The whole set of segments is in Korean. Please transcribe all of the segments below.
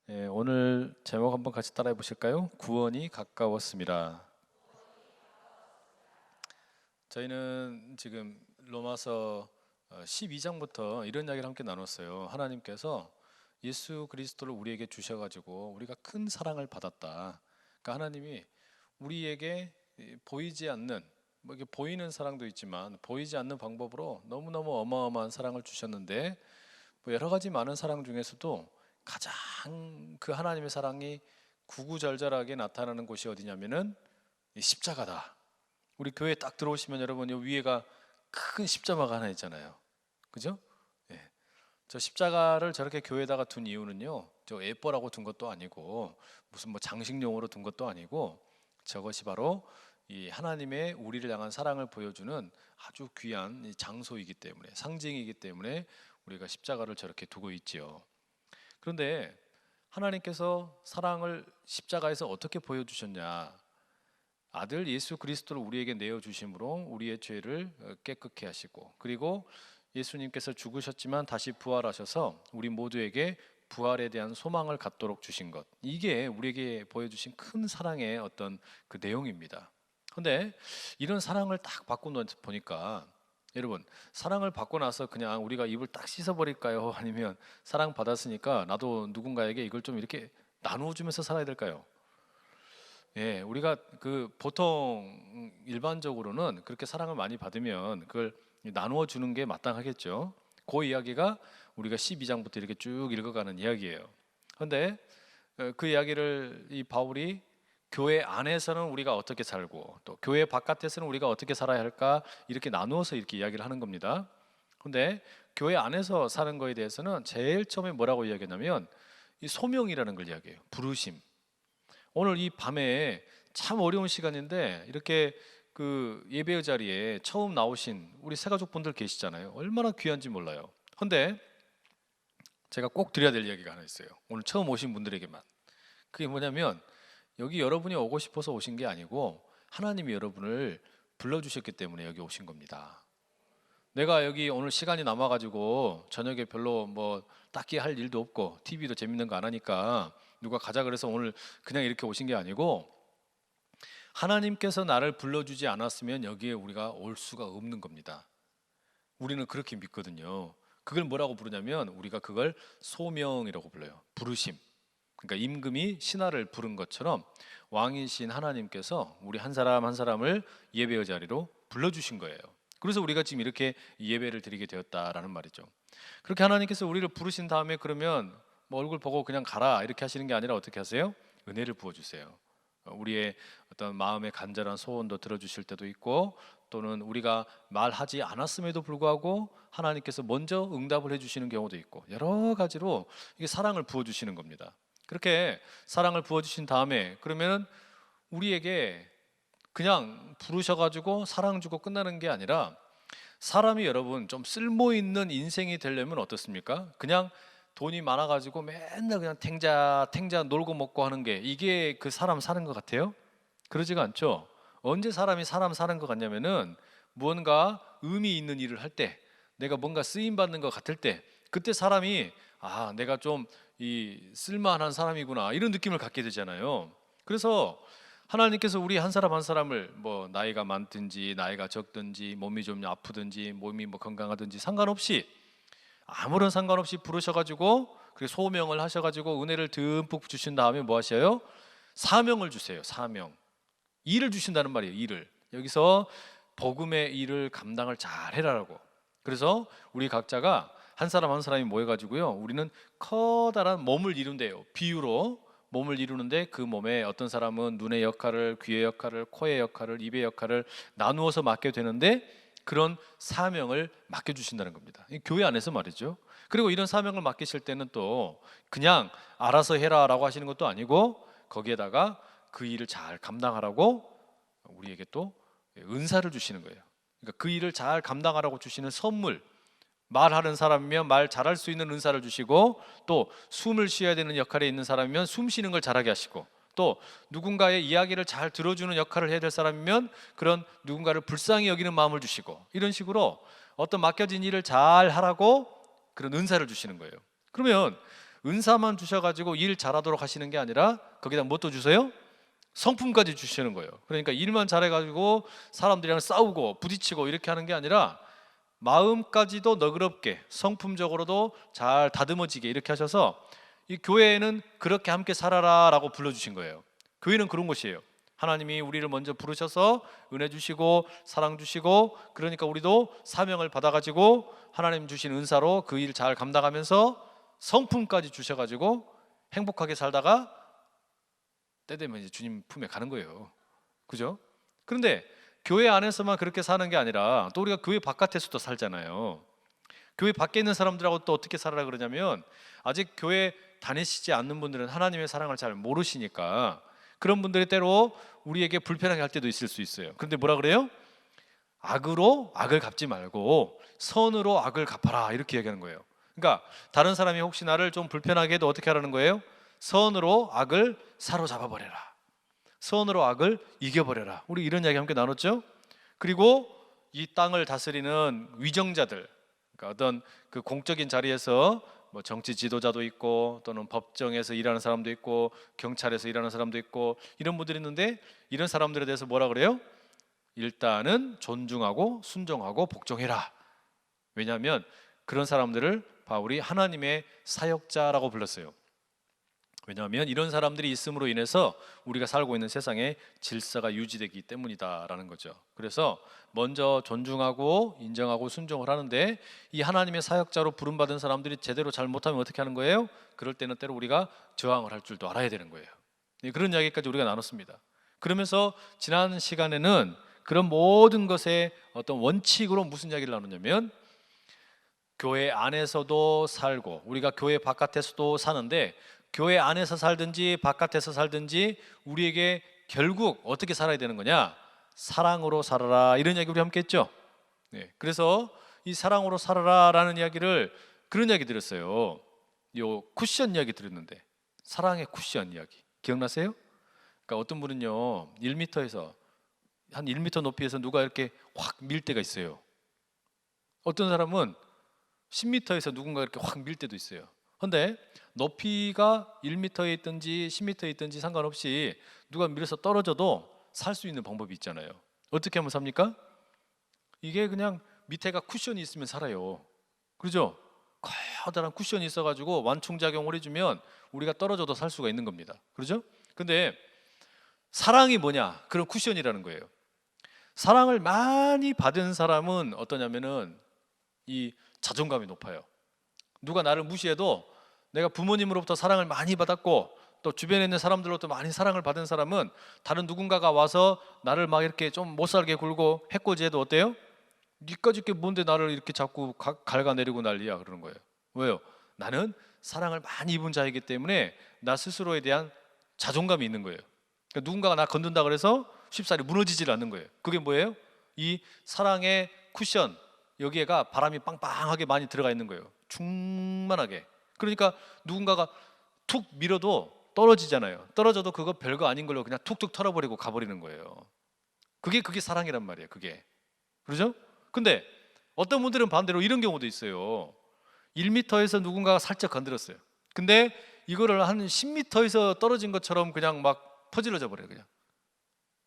오늘 제목 한번 같이 따라해 보실까요? 구원이 가까웠습니다. 저희는 지금 로마서 12장부터 이런 이야기를 함께 나눴어요. 하나님께서 예수 그리스도를 우리에게 주셔가지고 우리가 큰 사랑을 받았다. 그러니까 하나님이 우리에게 보이지 않는, 뭐 이게 보이는 사랑도 있지만 보이지 않는 방법으로 너무너무 어마어마한 사랑을 주셨는데, 뭐 여러 가지 많은 사랑 중에서도 가장 그 하나님의 사랑이 구구절절하게 나타나는 곳이 어디냐면은 이 십자가다. 우리 교회 딱 들어오시면 여러분, 요 위에가 큰 십자가가 하나 있잖아요. 그죠? 예. 저 십자가를 저렇게 교회에다가 둔 이유는요, 저 예뻐라고 둔 것도 아니고 무슨 뭐 장식용으로 둔 것도 아니고, 저것이 바로 이 하나님의 우리를 향한 사랑을 보여주는 아주 귀한 장소이기 때문에, 상징이기 때문에 우리가 십자가를 저렇게 두고 있지요. 그런데 하나님께서 사랑을 십자가에서 어떻게 보여주셨냐? 아들 예수 그리스도를 우리에게 내어주심으로 우리의 죄를 깨끗게 하시고, 그리고 예수님께서 죽으셨지만 다시 부활하셔서 우리 모두에게 부활에 대한 소망을 갖도록 주신 것, 이게 우리에게 보여주신 큰 사랑의 어떤 그 내용입니다. 그런데 이런 사랑을 딱 받고 보니까, 여러분, 사랑을 받고 나서 그냥 우리가 입을 딱 씻어버릴까요? 아니면 사랑 받았으니까 나도 누군가에게 이걸 좀 이렇게 나누어 주면서 살아야 될까요? 예, 우리가 그 보통 일반적으로는 그렇게 사랑을 많이 받으면 그걸 나누어 주는 게 마땅하겠죠. 그 이야기가 우리가 12장부터 이렇게 쭉 읽어가는 이야기예요. 그런데 그 이야기를 이 바울이 교회 안에서는 우리가 어떻게 살고 또 교회 바깥에서는 우리가 어떻게 살아야 할까, 이렇게 나누어서 이렇게 이야기를 하는 겁니다. 그런데 교회 안에서 사는 거에 대해서는 제일 처음에 뭐라고 이야기하냐면 이 소명이라는 걸 이야기해요. 부르심. 오늘 이 밤에 참 어려운 시간인데 이렇게 그 예배의 자리에 처음 나오신 우리 새가족 분들 계시잖아요. 얼마나 귀한지 몰라요. 그런데 제가 꼭 드려야 될 이야기가 하나 있어요. 오늘 처음 오신 분들에게만. 그게 뭐냐면, 여기 여러분이 오고 싶어서 오신 게 아니고 하나님이 여러분을 불러주셨기 때문에 여기 오신 겁니다. 내가 여기 오늘 시간이 남아가지고 저녁에 별로 뭐 딱히 할 일도 없고 TV도 재밌는 거 안 하니까 누가 가자 그래서 오늘 그냥 이렇게 오신 게 아니고, 하나님께서 나를 불러주지 않았으면 여기에 우리가 올 수가 없는 겁니다. 우리는 그렇게 믿거든요. 그걸 뭐라고 부르냐면 우리가 그걸 소명이라고 불러요. 부르심. 그러니까 임금이 신하를 부른 것처럼 왕이신 하나님께서 우리 한 사람 한 사람을 예배의 자리로 불러주신 거예요. 그래서 우리가 지금 이렇게 예배를 드리게 되었다라는 말이죠. 그렇게 하나님께서 우리를 부르신 다음에, 그러면 뭐 얼굴 보고 그냥 가라 이렇게 하시는 게 아니라 어떻게 하세요? 은혜를 부어주세요. 우리의 어떤 마음의 간절한 소원도 들어주실 때도 있고, 또는 우리가 말하지 않았음에도 불구하고 하나님께서 먼저 응답을 해주시는 경우도 있고, 여러 가지로 이게 사랑을 부어주시는 겁니다. 그렇게 사랑을 부어주신 다음에 그러면 우리에게 그냥 부르셔가지고 사랑 주고 끝나는 게 아니라, 사람이 여러분 좀 쓸모있는 인생이 되려면 어떻습니까? 그냥 돈이 많아가지고 맨날 그냥 탱자 탱자 놀고 먹고 하는 게 이게 그 사람 사는 것 같아요? 그러지가 않죠. 언제 사람이 사람 사는 것 같냐면은, 무언가 의미 있는 일을 할 때, 내가 뭔가 쓰임 받는 것 같을 때, 그때 사람이 내가 좀 이 쓸만한 사람이구나 이런 느낌을 갖게 되잖아요. 그래서 하나님께서 우리 한 사람 한 사람을 뭐 나이가 많든지 나이가 적든지 몸이 좀 아프든지 몸이 뭐 건강하든지 상관없이, 아무런 상관없이 부르셔가지고 그리고 소명을 하셔가지고 은혜를 듬뿍 주신 다음에 뭐 하셔요? 사명을 주세요. 사명. 일을 주신다는 말이에요. 일을. 여기서 복음의 일을 감당을 잘 해라라고. 그래서 우리 각자가 한 사람 한 사람이 모여가지고요, 우리는 커다란 몸을 이룬대요. 비유로 몸을 이루는데, 그 몸에 어떤 사람은 눈의 역할을, 귀의 역할을, 코의 역할을, 입의 역할을 나누어서 맡게 되는데, 그런 사명을 맡겨주신다는 겁니다. 이 교회 안에서 말이죠. 그리고 이런 사명을 맡기실 때는 또 그냥 알아서 해라 라고 하시는 것도 아니고, 거기에다가 그 일을 잘 감당하라고 우리에게 또 은사를 주시는 거예요. 그러니까 그 일을 잘 감당하라고 주시는 선물, 말하는 사람이면 말 잘할 수 있는 은사를 주시고, 또 숨을 쉬어야 되는 역할에 있는 사람이면 숨 쉬는 걸 잘하게 하시고, 또 누군가의 이야기를 잘 들어주는 역할을 해야 될 사람이면 그런 누군가를 불쌍히 여기는 마음을 주시고, 이런 식으로 어떤 맡겨진 일을 잘 하라고 그런 은사를 주시는 거예요. 그러면 은사만 주셔가지고 일 잘하도록 하시는 게 아니라 거기다 뭣도 주세요? 성품까지 주시는 거예요. 그러니까 일만 잘해가지고 사람들이랑 싸우고 부딪히고 이렇게 하는 게 아니라 마음까지도 너그럽게 성품적으로도 잘 다듬어지게 이렇게 하셔서 이 교회에는 그렇게 함께 살아라 라고 불러주신 거예요. 교회는 그런 곳이에요. 하나님이 우리를 먼저 부르셔서 은혜 주시고 사랑 주시고, 그러니까 우리도 사명을 받아가지고 하나님 주신 은사로 그 일 잘 감당하면서 성품까지 주셔가지고 행복하게 살다가 때 되면 이제 주님 품에 가는 거예요. 그죠? 그런데 교회 안에서만 그렇게 사는 게 아니라 또 우리가 교회 바깥에서도 살잖아요. 교회 밖에 있는 사람들하고 또 어떻게 살아라 그러냐면, 아직 교회 다니시지 않는 분들은 하나님의 사랑을 잘 모르시니까 그런 분들이 때로 우리에게 불편하게 할 때도 있을 수 있어요. 그런데 뭐라 그래요? 악으로 악을 갚지 말고 선으로 악을 갚아라, 이렇게 얘기하는 거예요. 그러니까 다른 사람이 혹시 나를 좀 불편하게 해도 어떻게 하라는 거예요? 선으로 악을 사로잡아 버려라, 선으로 악을 이겨버려라. 우리 이런 이야기 함께 나눴죠. 그리고 이 땅을 다스리는 위정자들, 그러니까 어떤 그 공적인 자리에서 뭐 정치 지도자도 있고 또는 법정에서 일하는 사람도 있고 경찰에서 일하는 사람도 있고 이런 분들이 있는데, 이런 사람들에 대해서 뭐라 그래요? 일단은 존중하고 순종하고 복종해라. 왜냐하면 그런 사람들을 바울이 하나님의 사역자라고 불렀어요. 왜냐하면 이런 사람들이 있음으로 인해서 우리가 살고 있는 세상에 질서가 유지되기 때문이다라는 거죠. 그래서 먼저 존중하고 인정하고 순종을 하는데, 이 하나님의 사역자로 부름받은 사람들이 제대로 잘 못하면 어떻게 하는 거예요? 그럴 때는 때로 우리가 저항을 할 줄도 알아야 되는 거예요. 그런 이야기까지 우리가 나눴습니다. 그러면서 지난 시간에는 그런 모든 것의 어떤 원칙으로 무슨 이야기를 나눴냐면, 교회 안에서도 살고 우리가 교회 바깥에서도 사는데, 교회 안에서 살든지 바깥에서 살든지 우리에게 결국 어떻게 살아야 되는 거냐? 사랑으로 살아라, 이런 이야기 우리 함께 했죠. 네, 그래서 이 사랑으로 살아라라는 이야기를, 그런 이야기 들었어요. 요 쿠션 이야기 들었는데, 사랑의 쿠션 이야기 기억나세요? 그러니까 어떤 분은요 1m에서 한 1m 높이에서 누가 이렇게 확 밀 때가 있어요. 어떤 사람은 10m에서 누군가 이렇게 확 밀 때도 있어요. 근데 높이가 1m에 있든지 10m에 있든지 상관없이 누가 밀어서 떨어져도 살 수 있는 방법이 있잖아요. 어떻게 하면 삽니까? 이게 그냥 밑에가 쿠션이 있으면 살아요. 그렇죠? 커다란 쿠션이 있어가지고 완충작용을 해주면 우리가 떨어져도 살 수가 있는 겁니다. 그렇죠? 근데 사랑이 뭐냐? 그런 쿠션이라는 거예요. 사랑을 많이 받은 사람은 어떠냐면은 이 자존감이 높아요. 누가 나를 무시해도 내가 부모님으로부터 사랑을 많이 받았고 또 주변에 있는 사람들로부터 많이 사랑을 받은 사람은 다른 누군가가 와서 나를 막 이렇게 좀 못살게 굴고 해코지해도 어때요? 니까짓 게 뭔데 나를 이렇게 자꾸 갉아내리고 난리야, 그러는 거예요. 왜요? 나는 사랑을 많이 입은 자이기 때문에 나 스스로에 대한 자존감이 있는 거예요. 그러니까 누군가가 나 건든다 그래서 쉽사리 무너지질 않는 거예요. 그게 뭐예요? 이 사랑의 쿠션, 여기에가 바람이 빵빵하게 많이 들어가 있는 거예요. 충만하게. 그러니까 누군가가 툭 밀어도 떨어지잖아요. 떨어져도 그거 별거 아닌 걸로 그냥 툭툭 털어버리고 가버리는 거예요. 그게 사랑이란 말이에요. 그게. 그러죠? 근데 어떤 분들은 반대로 이런 경우도 있어요. 1m에서 누군가가 살짝 건드렸어요. 근데 이거를 한 10m에서 떨어진 것처럼 그냥 막 퍼질러져 버려요.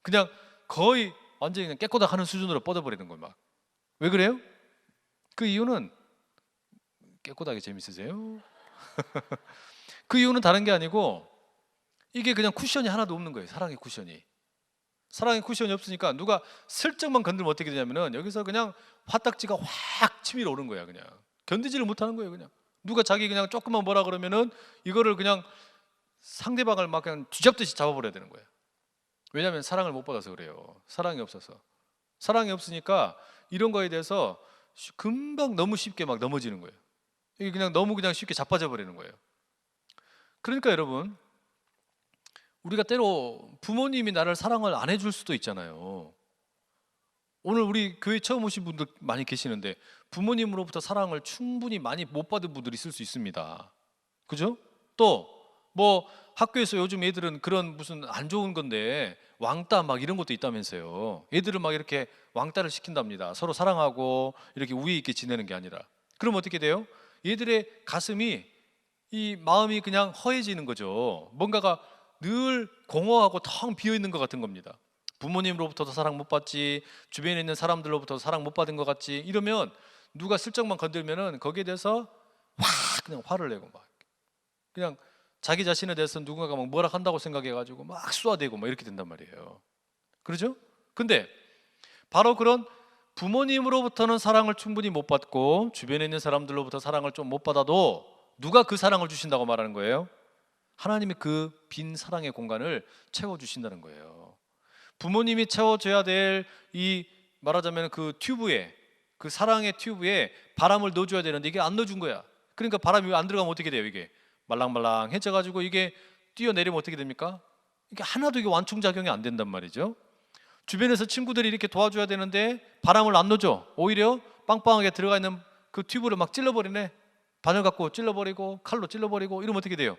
그냥 거의 완전히 그냥 깨꼬닥 하는 수준으로 뻗어버리는 거예요. 막. 왜 그래요? 그 이유는, 깨꼬닥이 재밌으세요? 그 이유는 다른 게 아니고 이게 그냥 쿠션이 하나도 없는 거예요. 사랑의 쿠션이. 사랑의 쿠션이 없으니까 누가 슬쩍만 건들면 어떻게 되냐면은 여기서 그냥 화딱지가 확 치밀어 오는 거야. 그냥 견디지를 못하는 거예요. 그냥 누가 자기 그냥 조금만 뭐라 그러면은 이거를 그냥 상대방을 막 그냥 쥐잡듯이 잡아버려야 되는 거예요. 왜냐하면 사랑을 못 받아서 그래요. 사랑이 없어서. 사랑이 없으니까 이런 거에 대해서 금방 너무 쉽게 막 넘어지는 거예요. 이게 그냥 너무 그냥 쉽게 자빠져 버리는 거예요. 그러니까 여러분, 우리가 때로 부모님이 나를 사랑을 안 해줄 수도 있잖아요. 오늘 우리 교회 처음 오신 분들 많이 계시는데 부모님으로부터 사랑을 충분히 많이 못 받은 분들이 있을 수 있습니다. 그죠? 또 뭐 학교에서 요즘 애들은 그런 무슨 안 좋은 건데 왕따 막 이런 것도 있다면서요. 애들을 막 이렇게 왕따를 시킨답니다. 서로 사랑하고 이렇게 우애 있게 지내는 게 아니라. 그럼 어떻게 돼요? 얘들의 가슴이 이 마음이 그냥 허해지는 거죠. 뭔가가 늘 공허하고 텅 비어 있는 것 같은 겁니다. 부모님으로부터도 사랑 못 받지, 주변에 있는 사람들로부터 사랑 못 받은 것 같지. 이러면 누가 슬쩍만 건들면은 거기에 대해서 그냥 화를 내고 막 그냥 자기 자신에 대해서 누군가가 막 뭐라 한다고 생각해가지고 막 쏘아대고 막 이렇게 된단 말이에요. 그러죠? 근데 바로 그런 부모님으로부터는 사랑을 충분히 못 받고 주변에 있는 사람들로부터 사랑을 좀 못 받아도 누가 그 사랑을 주신다고 말하는 거예요? 하나님이 그 빈 사랑의 공간을 채워주신다는 거예요. 부모님이 채워줘야 될 이 말하자면 그 튜브에, 그 사랑의 튜브에 바람을 넣어줘야 되는데 이게 안 넣어준 거야. 그러니까 바람이 안 들어가면 어떻게 돼요? 이게 말랑말랑해져가지고 이게 뛰어내리면 어떻게 됩니까? 이게 하나도 이게 완충작용이 안 된단 말이죠. 주변에서 친구들이 이렇게 도와줘야 되는데 바람을 안 넣어줘. 오히려 빵빵하게 들어가 있는 그 튜브를 막 찔러버리네. 바늘 갖고 찔러버리고 칼로 찔러버리고 이러면 어떻게 돼요?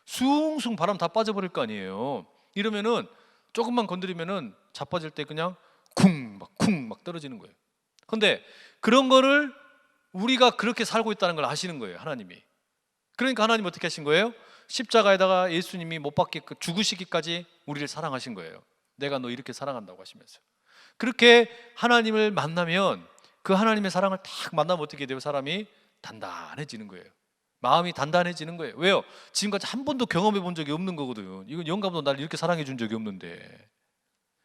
숭숭 바람 다 빠져버릴 거 아니에요. 이러면은 조금만 건드리면은 자빠질 때 그냥 쿵 막 떨어지는 거예요. 근데 그런 거를 우리가 그렇게 살고 있다는 걸 아시는 거예요, 하나님이. 그러니까 하나님 어떻게 하신 거예요? 십자가에다가 예수님이 못 박게 죽으시기까지 우리를 사랑하신 거예요. 내가 너 이렇게 사랑한다고 하시면서. 그렇게 하나님을 만나면 그 하나님의 사랑을 딱 만나면 어떻게 돼요? 사람이 단단해지는 거예요. 마음이 단단해지는 거예요. 왜요? 지금까지 한 번도 경험해 본 적이 없는 거거든. 이건 영감도 나를 이렇게 사랑해 준 적이 없는데.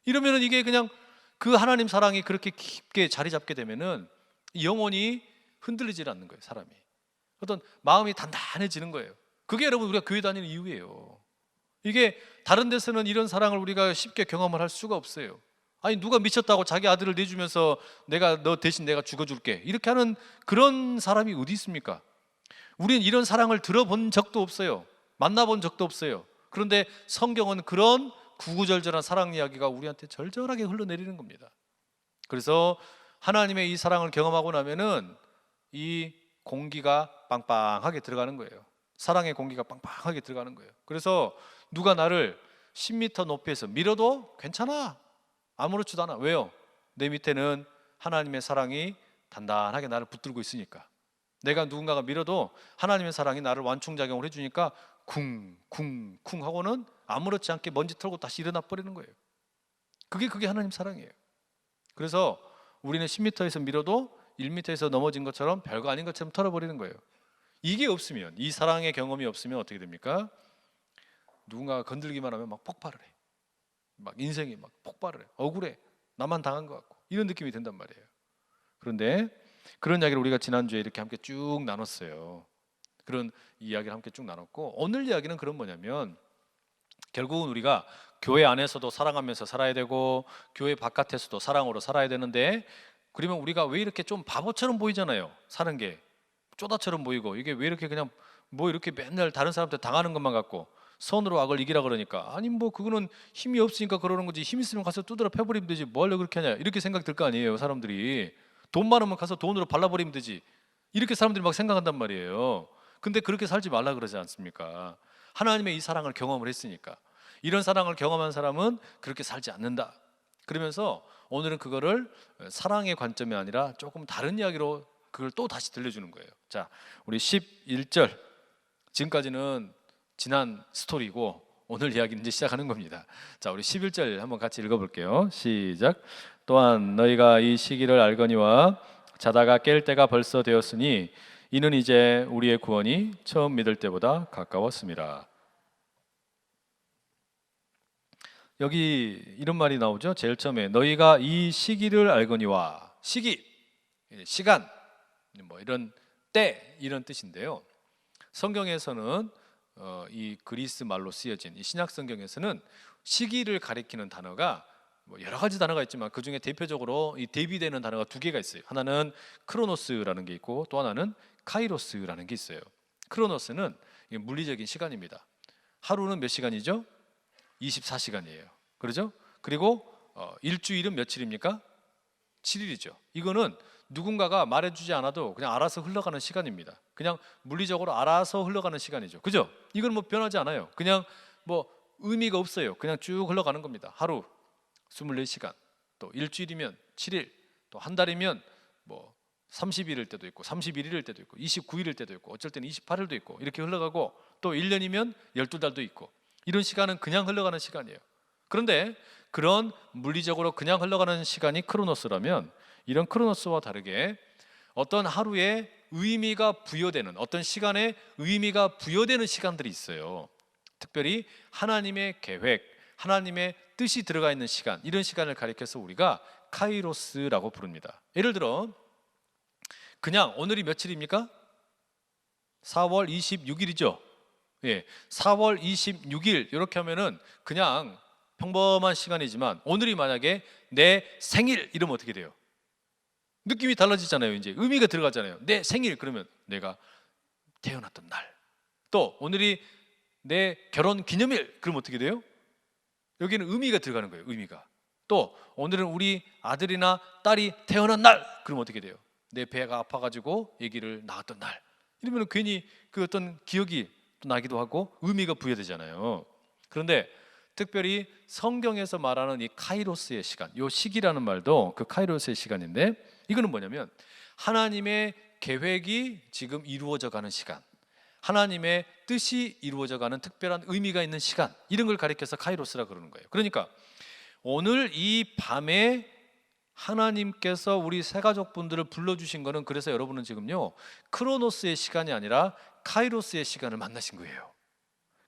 이러면은 이게 그냥 그 하나님 사랑이 그렇게 깊게 자리 잡게 되면은 영혼이 흔들리질 않는 거예요, 사람이. 어떤 마음이 단단해지는 거예요. 그게 여러분 우리가 교회 다니는 이유예요. 이게 다른 데서는 이런 사랑을 우리가 쉽게 경험을 할 수가 없어요. 아니 누가 미쳤다고 자기 아들을 내주면서 내가 너 대신 내가 죽어줄게 이렇게 하는 그런 사람이 어디 있습니까? 우리는 이런 사랑을 들어본 적도 없어요. 만나본 적도 없어요. 그런데 성경은 그런 구구절절한 사랑 이야기가 우리한테 절절하게 흘러내리는 겁니다. 그래서 하나님의 이 사랑을 경험하고 나면은 이 공기가 빵빵하게 들어가는 거예요. 사랑의 공기가 빵빵하게 들어가는 거예요. 그래서 누가 나를 10m 높이에서 밀어도 괜찮아. 아무렇지도 않아. 왜요? 내 밑에는 하나님의 사랑이 단단하게 나를 붙들고 있으니까. 내가 누군가가 밀어도 하나님의 사랑이 나를 완충작용을 해주니까 쿵쿵쿵 하고는 아무렇지 않게 먼지 털고 다시 일어나 버리는 거예요. 그게 하나님 사랑이에요. 그래서 우리는 10m에서 밀어도 1m에서 넘어진 것처럼 별거 아닌 것처럼 털어버리는 거예요. 이게 없으면, 이 사랑의 경험이 없으면 어떻게 됩니까? 누군가가 건들기만 하면 막 폭발을 해. 막 인생이 막 폭발을 해. 억울해. 나만 당한 것 같고 이런 느낌이 든단 말이에요. 그런데 그런 이야기를 우리가 지난주에 이렇게 함께 쭉 나눴어요. 그런 이야기를 함께 쭉 나눴고 오늘 이야기는 그런 뭐냐면 결국은 우리가 교회 안에서도 사랑하면서 살아야 되고 교회 바깥에서도 사랑으로 살아야 되는데 그러면 우리가 왜 이렇게 좀 바보처럼 보이잖아요. 사는 게 쪼다처럼 보이고 이게 왜 이렇게 그냥 뭐 이렇게 맨날 다른 사람한테 당하는 것만 같고 선으로 악을 이기라 그러니까 아니 뭐 그거는 힘이 없으니까 그러는 거지 힘 있으면 가서 두드려 패버리면 되지 뭐 하려고 그렇게 하냐 이렇게 생각 들 거 아니에요. 사람들이 돈 많으면 가서 돈으로 발라버리면 되지 이렇게 사람들이 막 생각한단 말이에요. 근데 그렇게 살지 말라 그러지 않습니까? 하나님의 이 사랑을 경험을 했으니까 이런 사랑을 경험한 사람은 그렇게 살지 않는다. 그러면서 오늘은 그거를 사랑의 관점이 아니라 조금 다른 이야기로 그걸 또 다시 들려주는 거예요. 자, 우리 11절 지금까지는 지난 스토리고 오늘 이야기는 이제 시작하는 겁니다. 자, 우리 11절 한번 같이 읽어볼게요. 시작. 또한 너희가 이 시기를 알거니와 자다가 깰 때가 벌써 되었으니 이는 이제 우리의 구원이 처음 믿을 때보다 가까웠습니다. 여기 이런 말이 나오죠. 제일 처음에 너희가 이 시기를 알거니와 시기, 시간, 뭐 이런 때 이런 뜻인데요. 성경에서는 이 그리스 말로 쓰여진 이 신약 성경에서는 시기를 가리키는 단어가 뭐 여러 가지 단어가 있지만 그 중에 대표적으로 이 대비되는 단어가 두 개가 있어요. 하나는 크로노스라는 게 있고 또 하나는 카이로스라는 게 있어요. 크로노스는 물리적인 시간입니다. 하루는 몇 시간이죠? 24시간이에요. 그렇죠? 그리고 일주일은 며칠입니까? 7일이죠. 이거는 누군가가 말해주지 않아도 그냥 알아서 흘러가는 시간입니다. 그냥 물리적으로 알아서 흘러가는 시간이죠. 그죠? 이건 뭐 변하지 않아요. 그냥 뭐 의미가 없어요. 그냥 쭉 흘러가는 겁니다. 하루 24시간, 또 일주일이면 7일, 또 한 달이면 뭐 30일일 때도 있고 31일일 때도 있고 29일일 때도 있고 어쩔 때는 28일도 있고 이렇게 흘러가고 또 1년이면 12달도 있고 이런 시간은 그냥 흘러가는 시간이에요. 그런데 그런 물리적으로 그냥 흘러가는 시간이 크로노스라면 이런 크로노스와 다르게 어떤 하루에 의미가 부여되는 어떤 시간에 의미가 부여되는 시간들이 있어요. 특별히 하나님의 계획, 하나님의 뜻이 들어가 있는 시간, 이런 시간을 가리켜서 우리가 카이로스라고 부릅니다. 예를 들어 그냥 오늘이 며칠입니까? 4월 26일이죠. 예, 4월 26일 이렇게 하면은 그냥 평범한 시간이지만 오늘이 만약에 내 생일 이러면 어떻게 돼요? 느낌이 달라지잖아요. 이제 의미가 들어가잖아요. 내 생일 그러면 내가 태어났던 날. 또 오늘이 내 결혼 기념일 그러면 어떻게 돼요? 여기는 의미가 들어가는 거예요. 의미가. 또 오늘은 우리 아들이나 딸이 태어난 날 그러면 어떻게 돼요? 내 배가 아파가지고 아기를 낳았던 날. 이러면 괜히 그 어떤 기억이 나기도 하고 의미가 부여되잖아요. 그런데 특별히 성경에서 말하는 이 카이로스의 시간, 이 시기라는 말도 그 카이로스의 시간인데 이거는 뭐냐면 하나님의 계획이 지금 이루어져 가는 시간, 하나님의 뜻이 이루어져 가는 특별한 의미가 있는 시간, 이런 걸 가리켜서 카이로스라 그러는 거예요. 그러니까 오늘 이 밤에 하나님께서 우리 새가족분들을 불러주신 거는 그래서 여러분은 지금요 크로노스의 시간이 아니라 카이로스의 시간을 만나신 거예요.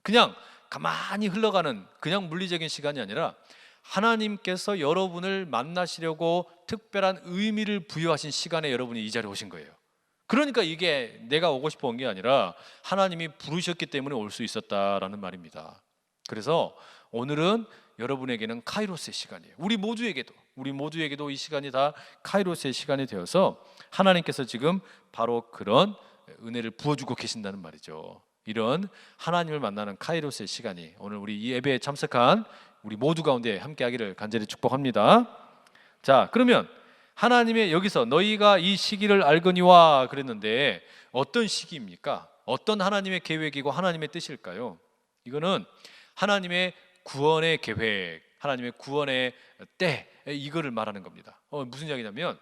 그냥 가만히 흘러가는 그냥 물리적인 시간이 아니라 하나님께서 여러분을 만나시려고 특별한 의미를 부여하신 시간에 여러분이 이 자리에 오신 거예요. 그러니까 이게 내가 오고 싶어 온 게 아니라 하나님이 부르셨기 때문에 올 수 있었다라는 말입니다. 그래서 오늘은 여러분에게는 카이로스의 시간이에요. 우리 모두에게도 이 시간이 다 카이로스의 시간이 되어서 하나님께서 지금 바로 그런 은혜를 부어주고 계신다는 말이죠. 이런 하나님을 만나는 카이로스의 시간이 오늘 우리 이 예배에 참석한 우리 모두 가운데 함께하기를 간절히 축복합니다. 자, 그러면 하나님의 여기서 너희가 이 시기를 알거니와 그랬는데 어떤 시기입니까? 어떤 하나님의 계획이고 하나님의 뜻일까요? 이거는 하나님의 구원의 계획, 하나님의 구원의 때, 이거를 말하는 겁니다. 무슨 이야기냐면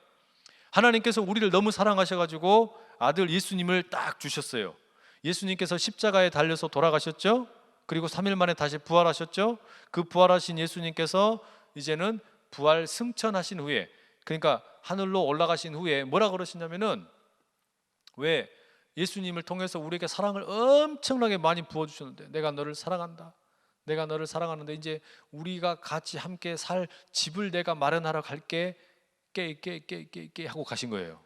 하나님께서 우리를 너무 사랑하셔가지고 아들 예수님을 딱 주셨어요. 예수님께서 십자가에 달려서 돌아가셨죠. 그리고 3일 만에 다시 부활하셨죠. 그 부활하신 예수님께서 이제는 부활 승천하신 후에, 그러니까 하늘로 올라가신 후에 뭐라 그러시냐면은, 왜 예수님을 통해서 우리에게 사랑을 엄청나게 많이 부어주셨는데 내가 너를 사랑한다, 내가 너를 사랑하는데 이제 우리가 같이 함께 살 집을 내가 마련하러 갈게, 깨 하고 가신 거예요.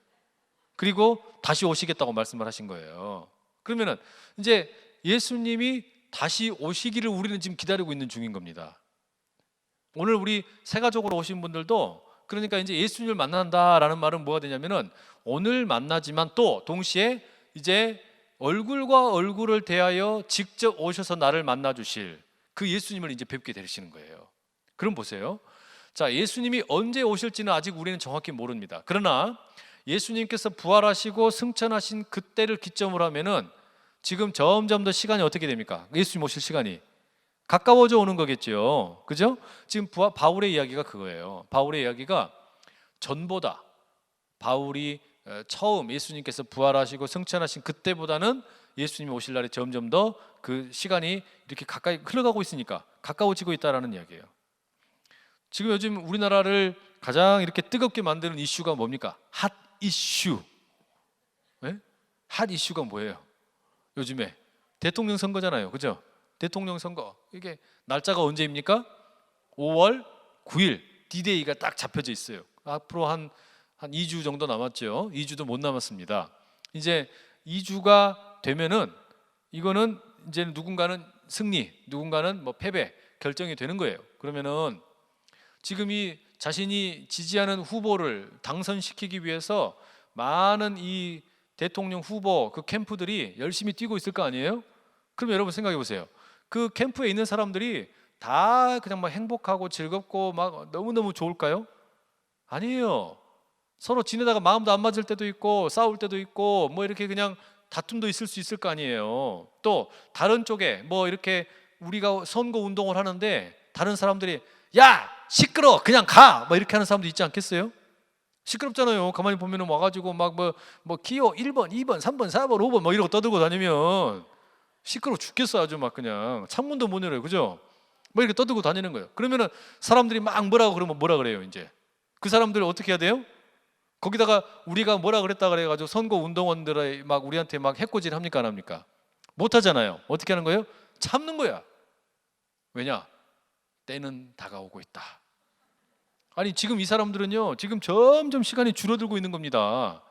그리고 다시 오시겠다고 말씀을 하신 거예요. 그러면은 이제 예수님이 다시 오시기를 우리는 지금 기다리고 있는 중인 겁니다. 오늘 우리 새가족으로 오신 분들도 그러니까 이제 예수님을 만난다라는 말은 뭐가 되냐면은 오늘 만나지만 또 동시에 이제 얼굴과 얼굴을 대하여 직접 오셔서 나를 만나 주실 그 예수님을 이제 뵙게 되시는 거예요. 그럼 보세요. 자, 예수님이 언제 오실지는 아직 우리는 정확히 모릅니다. 그러나 예수님께서 부활하시고 승천하신 그때를 기점으로 하면은 지금 점점 더 시간이 어떻게 됩니까? 예수님 오실 시간이 가까워져 오는 거겠죠. 그죠? 지금 바울의 이야기가 그거예요. 바울의 이야기가 전보다 바울이 처음 예수님께서 부활하시고 승천하신 그때보다는 예수님이 오실 날이 점점 더 그 시간이 이렇게 가까이 흘러가고 있으니까 가까워지고 있다라는 이야기예요. 지금 요즘 우리나라를 가장 이렇게 뜨겁게 만드는 이슈가 뭡니까? 핫 이슈. 네? 핫 이슈가 뭐예요? 요즘에 대통령 선거잖아요. 그죠? 대통령 선거. 이게 날짜가 언제입니까? 5월 9일 D-Day가 딱 잡혀져 있어요. 앞으로 한 2주 정도 남았죠. 2주도 못 남았습니다. 이제 2주가 되면은 이거는 이제 누군가는 승리, 누군가는 뭐 패배 결정이 되는 거예요. 그러면은 지금 이 자신이 지지하는 후보를 당선시키기 위해서 많은 이 대통령 후보 그 캠프들이 열심히 뛰고 있을 거 아니에요? 그럼 여러분 생각해 보세요. 그 캠프에 있는 사람들이 다 그냥 막 행복하고 즐겁고 막 너무너무 좋을까요? 아니에요. 서로 지내다가 마음도 안 맞을 때도 있고 싸울 때도 있고 뭐 이렇게 그냥 다툼도 있을 수 있을 거 아니에요. 또 다른 쪽에 뭐 이렇게 우리가 선거 운동을 하는데 다른 사람들이 야 시끄러 그냥 가 뭐 이렇게 하는 사람도 있지 않겠어요? 시끄럽잖아요. 가만히 보면은 와가지고 막 뭐 기호 1번, 2번, 3번, 4번, 5번 막 이러고 떠들고 다니면 시끄러워 죽겠어. 아주 막 그냥 창문도 못 열어요. 그죠? 뭐 이렇게 떠들고 다니는 거예요. 그러면은 사람들이 막 뭐라고 그러면 뭐라 그래요? 이제 그 사람들 어떻게 해야 돼요? 거기다가 우리가 뭐라 그랬다 그래가지고 선거 운동원들의 막 우리한테 막 해코지를 합니까 안 합니까? 못 하잖아요. 어떻게 하는 거예요? 참는 거야. 왜냐? 때는 다가오고 있다. 아니 지금 이 사람들은요, 지금 점점 시간이 줄어들고 있는 겁니다.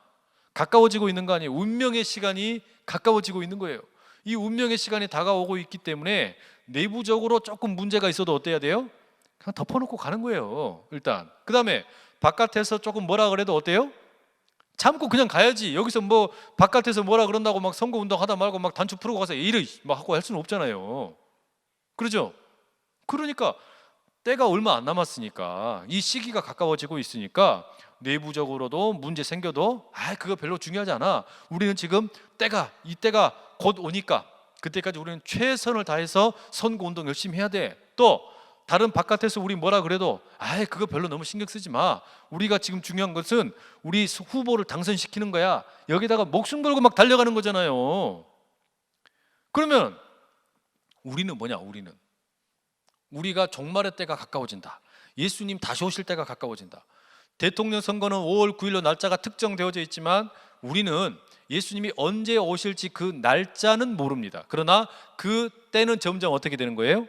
가까워지고 있는 거 아니에요. 운명의 시간이 가까워지고 있는 거예요. 이 운명의 시간이 다가오고 있기 때문에 내부적으로 조금 문제가 있어도 어때야 돼요? 그냥 덮어놓고 가는 거예요. 일단 그 다음에 바깥에서 조금 뭐라 그래도 어때요? 참고 그냥 가야지. 여기서 뭐 바깥에서 뭐라 그런다고 막 선거운동 하다 말고 막 단추 풀고 가서 이래 막 하고 할 수는 없잖아요. 그러죠? 그러니까 때가 얼마 안 남았으니까, 이 시기가 가까워지고 있으니까 내부적으로도 문제 생겨도 그거 별로 중요하지 않아. 우리는 지금 이 때가 곧 오니까 그때까지 우리는 최선을 다해서 선거운동 열심히 해야 돼. 또 다른 바깥에서 우리 뭐라 그래도 그거 별로 너무 신경 쓰지 마. 우리가 지금 중요한 것은 우리 후보를 당선시키는 거야. 여기다가 목숨 걸고 막 달려가는 거잖아요. 그러면 우리는 뭐냐? 우리가 종말의 때가 가까워진다. 예수님 다시 오실 때가 가까워진다. 대통령 선거는 5월 9일로 날짜가 특정되어져 있지만 우리는 예수님이 언제 오실지 그 날짜는 모릅니다. 그러나 그 때는 점점 어떻게 되는 거예요?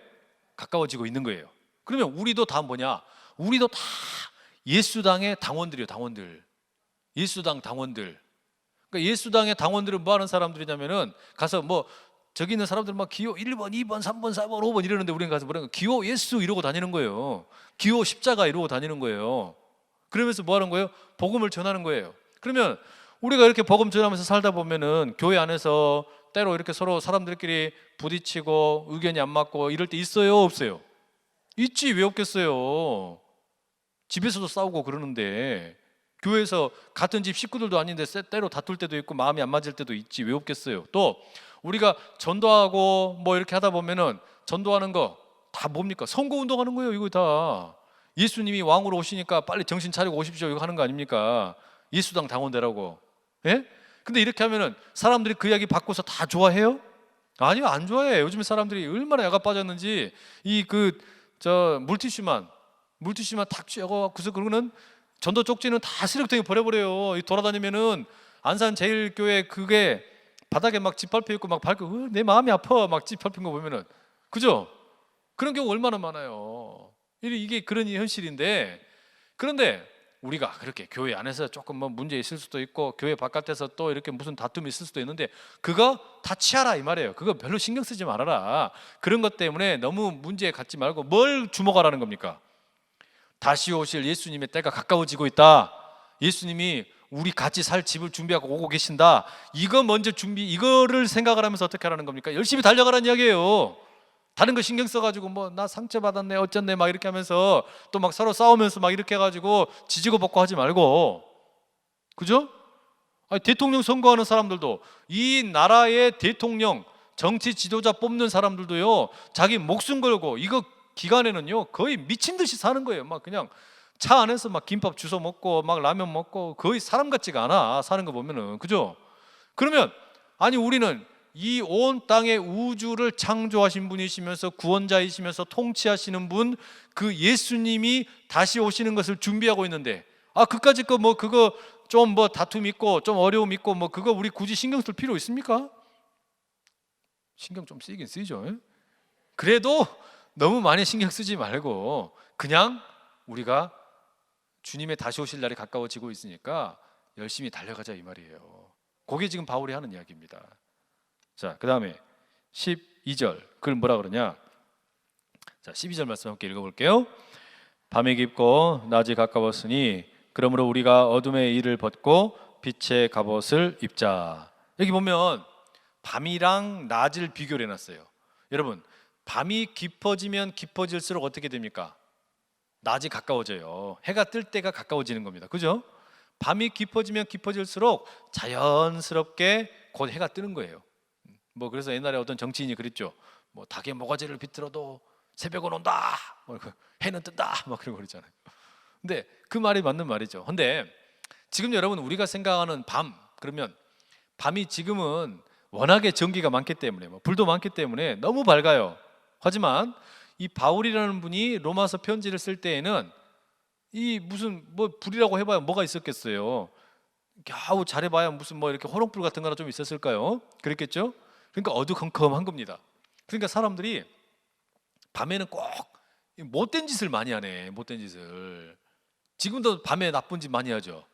가까워지고 있는 거예요. 그러면 우리도 다 뭐냐? 우리도 다 예수당의 당원들이에요. 당원들. 예수당 당원들. 그러니까 예수당의 당원들은 뭐 하는 사람들이냐면은 가서 뭐 저기 있는 사람들 막 기호 1번, 2번, 3번, 4번, 5번 이러는데 우리는 가서 뭐라는 거예요? 기호 예수 이러고 다니는 거예요. 기호 십자가 이러고 다니는 거예요. 그러면서 뭐 하는 거예요? 복음을 전하는 거예요. 그러면 우리가 이렇게 복음 전하면서 살다 보면은 교회 안에서 때로 이렇게 서로 사람들끼리 부딪히고 의견이 안 맞고 이럴 때 있어요, 없어요? 있지. 왜 없겠어요? 집에서도 싸우고 그러는데, 교회에서 같은 집 식구들도 아닌데 때로 다툴 때도 있고 마음이 안 맞을 때도 있지. 왜 없겠어요? 또 우리가 전도하고 뭐 이렇게 하다 보면은 전도하는 거 다 뭡니까? 선거 운동하는 거예요. 이거 다 예수님이 왕으로 오시니까 빨리 정신 차리고 오십시오 이거 하는 거 아닙니까? 예수당 당원되라고. 예? 근데 이렇게 하면은 사람들이 그 이야기 받고서 다 좋아해요? 아니요, 안 좋아해. 요즘에 사람들이 얼마나 야가 빠졌는지 이 물티슈만 탁 쥐고 그래서 그러고는 전도 쪽지는 다 쓰레기통에 버려버려요. 돌아다니면은 안산 제일교회 그게 바닥에 막 짓밟혀 있고 막 밟고 내 마음이 아파 막 짓밟힌 거 보면은, 그죠? 그런 경우 얼마나 많아요. 이게 그런 현실인데, 그런데 우리가 그렇게 교회 안에서 조금 뭐 문제 있을 수도 있고 교회 바깥에서 또 이렇게 무슨 다툼이 있을 수도 있는데 그거 다 치아라 이 말이에요. 그거 별로 신경 쓰지 말아라. 그런 것 때문에 너무 문제에 갖지 말고 뭘 주목하라는 겁니까? 다시 오실 예수님의 때가 가까워지고 있다. 예수님이 우리 같이 살 집을 준비하고 오고 계신다. 이거 먼저 이거를 생각을 하면서 어떻게 하라는 겁니까? 열심히 달려가라는 이야기예요. 다른 거 신경 써가지고 뭐 나 상처받았네 어쩌네 막 이렇게 하면서 또 막 서로 싸우면서 막 이렇게 해가지고 지지고 볶고 하지 말고, 그죠? 대통령 선거하는 사람들도, 이 나라의 대통령 정치 지도자 뽑는 사람들도요 자기 목숨 걸고 이거 기간에는요 거의 미친 듯이 사는 거예요. 막 그냥 차 안에서 막 김밥 주워 먹고 막 라면 먹고 거의 사람 같지가 않아 사는 거 보면은, 그죠? 그러면 우리는 이 온 땅의 우주를 창조하신 분이시면서 구원자이시면서 통치하시는 분, 그 예수님이 다시 오시는 것을 준비하고 있는데 그까짓 거 뭐 그거 좀 뭐 다툼 있고 좀 어려움 있고 뭐 그거 우리 굳이 신경 쓸 필요 있습니까? 신경 좀 쓰이긴 쓰이죠. 그래도 너무 많이 신경 쓰지 말고 그냥 우리가 주님의 다시 오실 날이 가까워지고 있으니까 열심히 달려가자 이 말이에요. 그게 지금 바울이 하는 이야기입니다. 자, 그 다음에 12절 그걸 뭐라 그러냐? 자, 12절 말씀 함께 읽어볼게요. 밤이 깊고 낮이 가까웠으니 그러므로 우리가 어둠의 일을 벗고 빛의 갑옷을 입자. 여기 보면 밤이랑 낮을 비교를 해놨어요. 여러분, 밤이 깊어지면 깊어질수록 어떻게 됩니까? 낮이 가까워져요. 해가 뜰 때가 가까워지는 겁니다. 그죠? 밤이 깊어지면 깊어질수록 자연스럽게 곧 해가 뜨는 거예요. 뭐 그래서 옛날에 어떤 정치인이 그랬죠. 뭐 닭의 모가지를 비틀어도 새벽은 온다. 해는 뜬다. 막 그런 거 그랬잖아요. 근데 그 말이 맞는 말이죠. 근데 지금 여러분 우리가 생각하는 밤 그러면 밤이 지금은 워낙에 전기가 많기 때문에 불도 많기 때문에 너무 밝아요. 하지만 이 바울이라는 분이 로마서 편지를 쓸 때에는 이 무슨 불이라고 해봐야 뭐가 있었겠어요. 겨우 잘해봐야 무슨 이렇게 호롱불 같은 거나 좀 있었을까요? 그랬겠죠? 그러니까 어두컴컴한 겁니다. 그러니까 사람들이 밤에는 꼭 못된 짓을 많이 하네. 못된 짓을. 지금도 밤에 나쁜 짓 많이 하죠.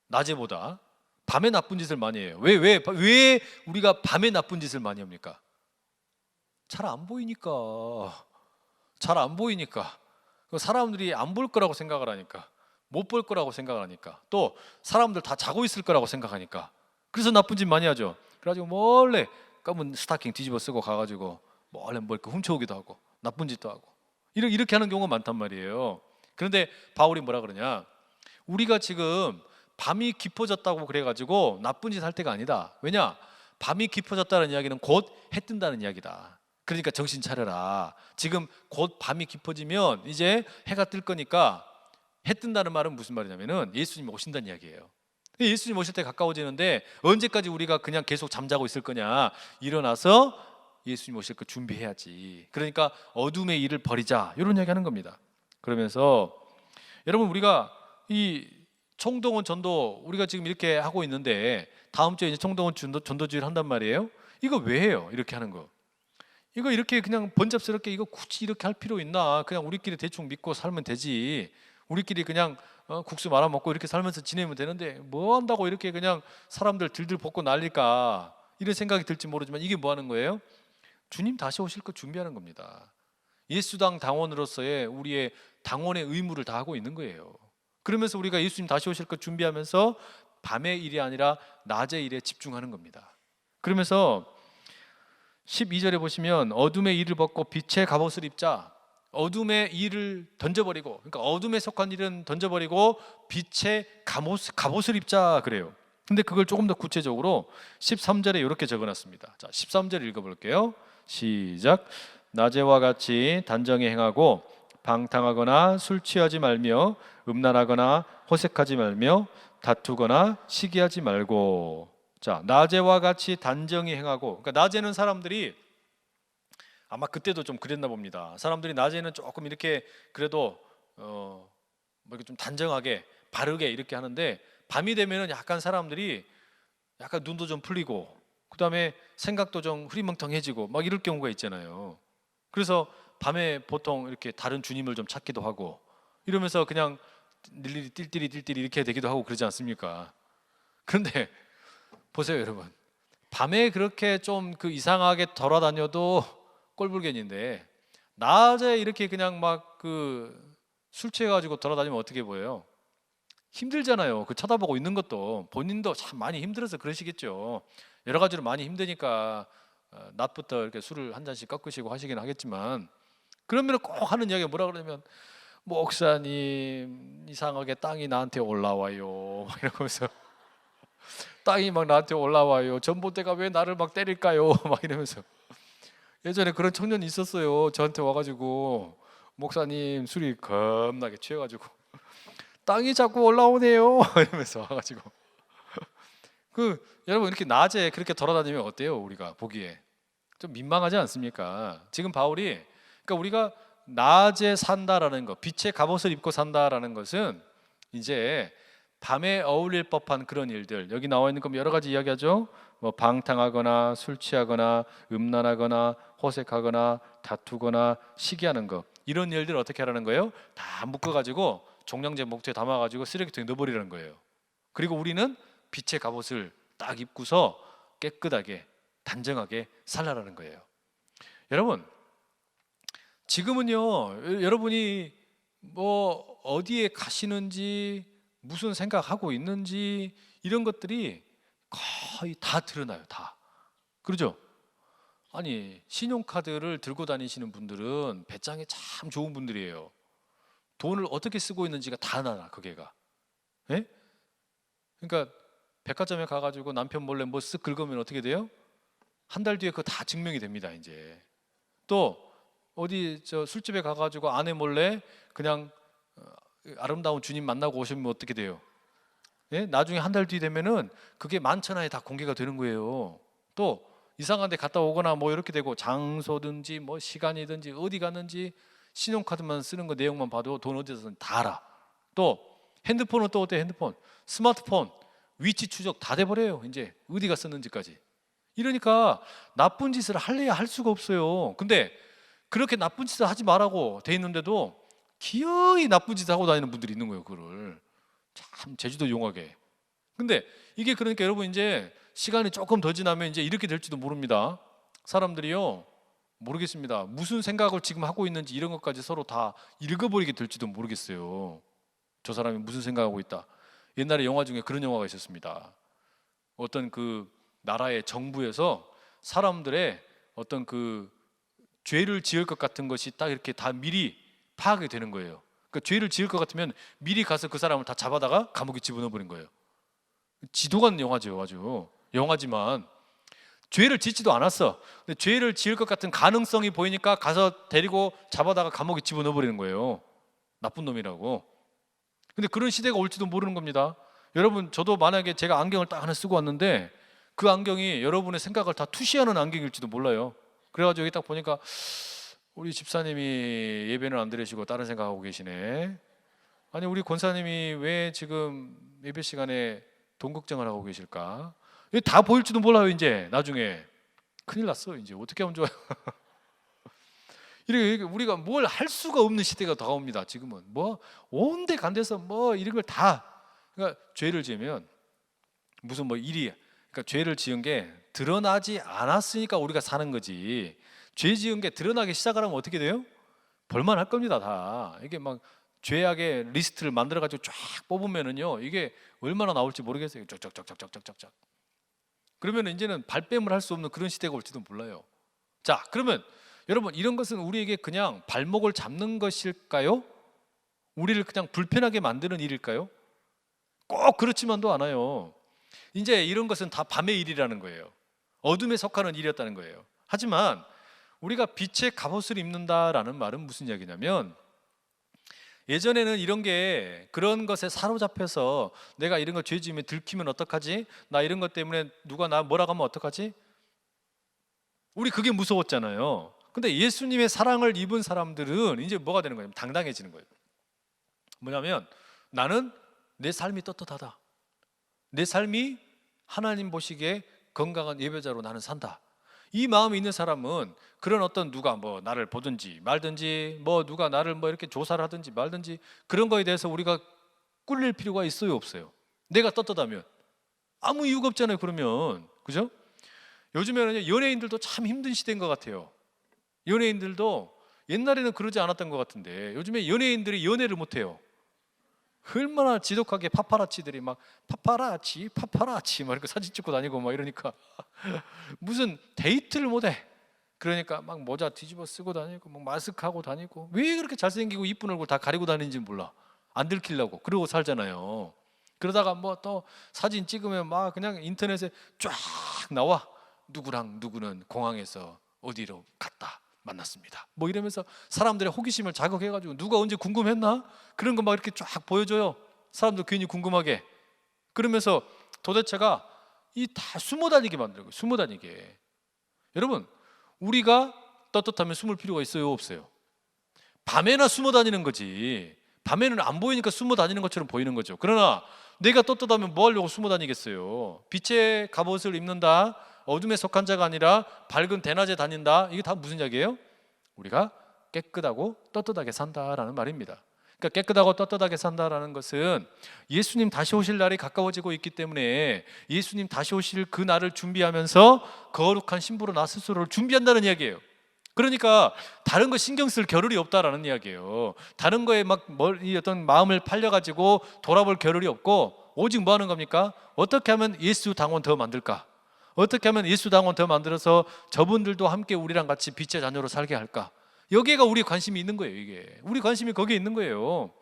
낮에보다 밤에 나쁜 짓을 많이 해요. 왜 우리가 밤에 나쁜 짓을 많이 합니까? 잘 안 보이니까. 잘 안 보이니까. 사람들이 안 볼 거라고 생각을 하니까, 못 볼 거라고 생각을 하니까, 또 사람들 다 자고 있을 거라고 생각하니까. 그래서 나쁜 짓 많이 하죠. 그래가지고 몰래 검은 스타킹 뒤집어 쓰고 가가지고 몰래 뭘 훔쳐오기도 하고 나쁜 짓도 하고 이렇게 하는 경우가 많단 말이에요. 그런데 바울이 뭐라 그러냐? 우리가 지금 밤이 깊어졌다고 그래가지고 나쁜 짓 할 때가 아니다. 왜냐? 밤이 깊어졌다는 이야기는 곧 해 뜬다는 이야기다. 그러니까 정신 차려라. 지금 곧 밤이 깊어지면 이제 해가 뜰 거니까. 해 뜬다는 말은 무슨 말이냐면은 예수님이 오신다는 이야기예요. 예수님 오실 때 가까워지는데 언제까지 우리가 그냥 계속 잠자고 있을 거냐? 일어나서 예수님 오실 거 준비해야지. 그러니까 어둠의 일을 버리자. 이런 이야기 하는 겁니다. 그러면서 여러분 우리가 이 총동원 전도 우리가 지금 이렇게 하고 있는데 다음 주에 이제 총동원 전도주의를 한단 말이에요. 이거 왜 해요? 이렇게 하는 거. 이거 이렇게 그냥 번잡스럽게 이거 굳이 이렇게 할 필요 있나? 그냥 우리끼리 대충 믿고 살면 되지. 우리끼리 그냥 국수 말아 먹고 이렇게 살면서 지내면 되는데 뭐 한다고 이렇게 그냥 사람들 들들 볶고 난릴까? 이런 생각이 들지 모르지만 이게 뭐 하는 거예요? 주님 다시 오실 거 준비하는 겁니다. 예수당 당원으로서의 우리의 당원의 의무를 다하고 있는 거예요. 그러면서 우리가 예수님 다시 오실 것 준비하면서 밤의 일이 아니라 낮의 일에 집중하는 겁니다. 그러면서 12절에 보시면 어둠의 일을 벗고 빛의 갑옷을 입자. 어둠의 일을 던져버리고, 그러니까 어둠에 속한 일은 던져버리고 빛의 갑옷을 입자 그래요. 근데 그걸 조금 더 구체적으로 13절에 이렇게 적어놨습니다. 자, 13절 읽어볼게요. 시작. 낮에와 같이 단정히 행하고 방탕하거나 술 취하지 말며 음란하거나 호색하지 말며 다투거나 시기하지 말고. 자, 낮에와 같이 단정히 행하고. 그러니까 낮에는 사람들이 아마 그때도 좀 그랬나 봅니다. 사람들이 낮에는 조금 이렇게 그래도 뭐 이렇게 좀 단정하게 바르게 이렇게 하는데 밤이 되면은 약간 사람들이 약간 눈도 좀 풀리고 그다음에 생각도 좀 흐리멍텅해지고 막 이럴 경우가 있잖아요. 그래서 밤에 보통 이렇게 다른 주님을 좀 찾기도 하고 이러면서 그냥 일일이 띨띨이 이렇게 되기도 하고 그러지 않습니까? 그런데 보세요, 여러분. 밤에 그렇게 좀 그 이상하게 돌아다녀도 꼴불견인데 낮에 이렇게 그냥 막 그 술 취해가지고 돌아다니면 어떻게 보여요? 힘들잖아요. 그 쳐다보고 있는 것도 본인도 참 많이 힘들어서 그러시겠죠. 여러 가지로 많이 힘드니까 낮부터 이렇게 술을 한 잔씩 꺾으시고 하시긴 하겠지만 그러면 꼭 하는 이야기가 뭐라 그러면 목사님 이상하게 땅이 나한테 올라와요 막 이러면서 땅이 막 나한테 올라와요. 전봇대가 왜 나를 막 때릴까요? 막 이러면서 예전에 그런 청년이 있었어요. 저한테 와가지고 목사님 술이 겁나게 취해가지고 땅이 자꾸 올라오네요. 이러면서 와가지고 여러분 이렇게 낮에 그렇게 돌아다니면 어때요? 우리가 보기에 좀 민망하지 않습니까? 지금 바울이 그러니까 우리가 낮에 산다라는 것, 빛의 갑옷을 입고 산다라는 것은 이제 밤에 어울릴 법한 그런 일들 여기 나와 있는 거 여러 가지 이야기하죠. 뭐 방탕하거나 술 취하거나 음란하거나 호색하거나 다투거나 시기하는 거 이런 일들 어떻게 하라는 거예요? 다 묶어가지고 종량제 목표에 담아가지고 쓰레기통에 넣어버리라는 거예요. 그리고 우리는 빛의 갑옷을 딱 입고서 깨끗하게 단정하게 살라라는 거예요. 여러분 지금은요 여러분이 뭐 어디에 가시는지 무슨 생각하고 있는지 이런 것들이 거의 다 드러나요. 다. 그러죠? 아니 신용카드를 들고 다니시는 분들은 배짱이 참 좋은 분들이에요. 돈을 어떻게 쓰고 있는지가 다 나나 그게가. 예? 그러니까 백화점에 가가지고 남편 몰래 뭐 쓱 긁으면 어떻게 돼요? 한 달 뒤에 그거 다 증명이 됩니다. 이제 또 어디 저 술집에 가가지고 아내 몰래 그냥 아름다운 주님 만나고 오시면 어떻게 돼요? 예? 나중에 한 달 뒤 되면은 그게 만천하에 다 공개가 되는 거예요. 또 이상한 데 갔다 오거나 뭐 이렇게 되고, 장소든지 뭐 시간이든지 어디 갔는지 신용카드만 쓰는 거 내용만 봐도 돈 어디서 썼는지 다 알아. 또 핸드폰은 또 어때? 핸드폰, 스마트폰 위치 추적 다 돼버려요. 이제 어디가 썼는지까지. 이러니까 나쁜 짓을 할래야 할 수가 없어요. 근데 그렇게 나쁜 짓을 하지 말라고 돼 있는데도 기어이 나쁜 짓을 하고 다니는 분들이 있는 거예요. 그거를 참 제주도 용하게. 근데 이게 그러니까 여러분, 이제 시간이 조금 더 지나면 이제 이렇게 될지도 모릅니다. 사람들이요, 모르겠습니다. 무슨 생각을 지금 하고 있는지 이런 것까지 서로 다 읽어버리게 될지도 모르겠어요. 저 사람이 무슨 생각하고 있다. 옛날에 영화 중에 그런 영화가 있었습니다. 어떤 그 나라의 정부에서 사람들의 어떤 그 죄를 지을 것 같은 것이 딱 이렇게 다 미리 파악이 되는 거예요. 그러니까 죄를 지을 것 같으면 미리 가서 그 사람을 다 잡아다가 감옥에 집어넣어 버린 거예요. 지도 같은 영화죠. 아주 영화지만 죄를 짓지도 않았어. 근데 죄를 지을 것 같은 가능성이 보이니까 가서 데리고 잡아다가 감옥에 집어넣어 버리는 거예요. 나쁜 놈이라고. 근데 그런 시대가 올지도 모르는 겁니다. 여러분, 저도 만약에 제가 안경을 딱 하나 쓰고 왔는데 그 안경이 여러분의 생각을 다 투시하는 안경일지도 몰라요. 그래가지고 여기 딱 보니까 우리 집사님이 예배는 안 드리시고 다른 생각하고 계시네. 아니, 우리 권사님이 왜 지금 예배 시간에 돈 걱정을 하고 계실까? 이게 다 보일지도 몰라요. 이제 나중에 큰일 났어. 이제 어떻게 하면 좋아요? 이렇게 우리가 뭘 할 수가 없는 시대가 다가옵니다. 지금은 뭐 온데 간데서 뭐 이런 걸 다, 그러니까 죄를 지으면 무슨 뭐 일이, 그러니까 죄를 지은 게 드러나지 않았으니까 우리가 사는 거지. 죄 지은 게 드러나기 시작하면 어떻게 돼요? 벌만 할 겁니다. 다 이게 막 죄악의 리스트를 만들어 가지고 쫙 뽑으면은요, 이게 얼마나 나올지 모르겠어요. 쫙쫙쫙쫙쫙쫙쫙. 그러면 이제는 발뺌을 할 수 없는 그런 시대가 올지도 몰라요. 자, 그러면 여러분, 이런 것은 우리에게 그냥 발목을 잡는 것일까요? 우리를 그냥 불편하게 만드는 일일까요? 꼭 그렇지만도 않아요. 이제 이런 것은 다 밤의 일이라는 거예요. 어둠에 속하는 일이었다는 거예요. 하지만 우리가 빛의 갑옷을 입는다라는 말은 무슨 이야기냐면, 예전에는 이런 게 그런 것에 사로잡혀서 내가 이런 거 죄 지으면 들키면 어떡하지? 나 이런 것 때문에 누가 나 뭐라고 하면 어떡하지? 우리 그게 무서웠잖아요. 근데 예수님의 사랑을 입은 사람들은 이제 뭐가 되는 거예요? 당당해지는 거예요. 뭐냐면, 나는 내 삶이 떳떳하다. 내 삶이 하나님 보시기에 건강한 예배자로 나는 산다. 이 마음이 있는 사람은 그런 어떤 누가 뭐 나를 보든지 말든지, 뭐 누가 나를 뭐 이렇게 조사를 하든지 말든지, 그런 거에 대해서 우리가 꿀릴 필요가 있어요, 없어요? 내가 떳떳하면 아무 이유가 없잖아요. 그러면, 그죠? 요즘에는 연예인들도 참 힘든 시대인 것 같아요. 연예인들도 옛날에는 그러지 않았던 것 같은데 요즘에 연예인들이 연애를 못해요. 얼마나 지독하게 파파라치들이 막 파파라치 막 이렇게 사진 찍고 다니고 막 이러니까 무슨 데이트를 못해. 그러니까 막 모자 뒤집어 쓰고 다니고 막 마스크 하고 다니고, 왜 그렇게 잘생기고 이쁜 얼굴 다 가리고 다니는지 몰라. 안 들키려고 그러고 살잖아요. 그러다가 뭐 또 사진 찍으면 막 그냥 인터넷에 쫙 나와. 누구랑 누구는 공항에서 어디로 갔다 만났습니다. 뭐 이러면서 사람들의 호기심을 자극해가지고, 누가 언제 궁금했나? 그런 거 막 이렇게 쫙 보여줘요. 사람들 괜히 궁금하게. 그러면서 도대체가 이 다 숨어 다니게 만들고, 숨어 다니게. 여러분, 우리가 떳떳하면 숨을 필요가 있어요, 없어요? 밤에나 숨어 다니는 거지. 밤에는 안 보이니까 숨어 다니는 것처럼 보이는 거죠. 그러나 내가 떳떳하면 뭐 하려고 숨어 다니겠어요? 빛의 갑옷을 입는다, 어둠에 속한 자가 아니라 밝은 대낮에 다닌다. 이게 다 무슨 이야기예요? 우리가 깨끗하고 떳떳하게 산다라는 말입니다. 그러니까 깨끗하고 떳떳하게 산다라는 것은 예수님 다시 오실 날이 가까워지고 있기 때문에 예수님 다시 오실 그 날을 준비하면서 거룩한 신부로 나 스스로를 준비한다는 이야기예요. 그러니까 다른 거 신경 쓸 겨를이 없다라는 이야기예요. 다른 거에 막 어떤 마음을 팔려가지고 돌아볼 겨를이 없고, 오직 뭐 하는 겁니까? 어떻게 하면 예수 당원 더 만들까? 어떻게 하면 예수 당원 더 만들어서 저분들도 함께 우리랑 같이 빛의 자녀로 살게 할까? 여기가 우리 관심이 있는 거예요. 이게 우리 관심이 거기에 있는 거예요.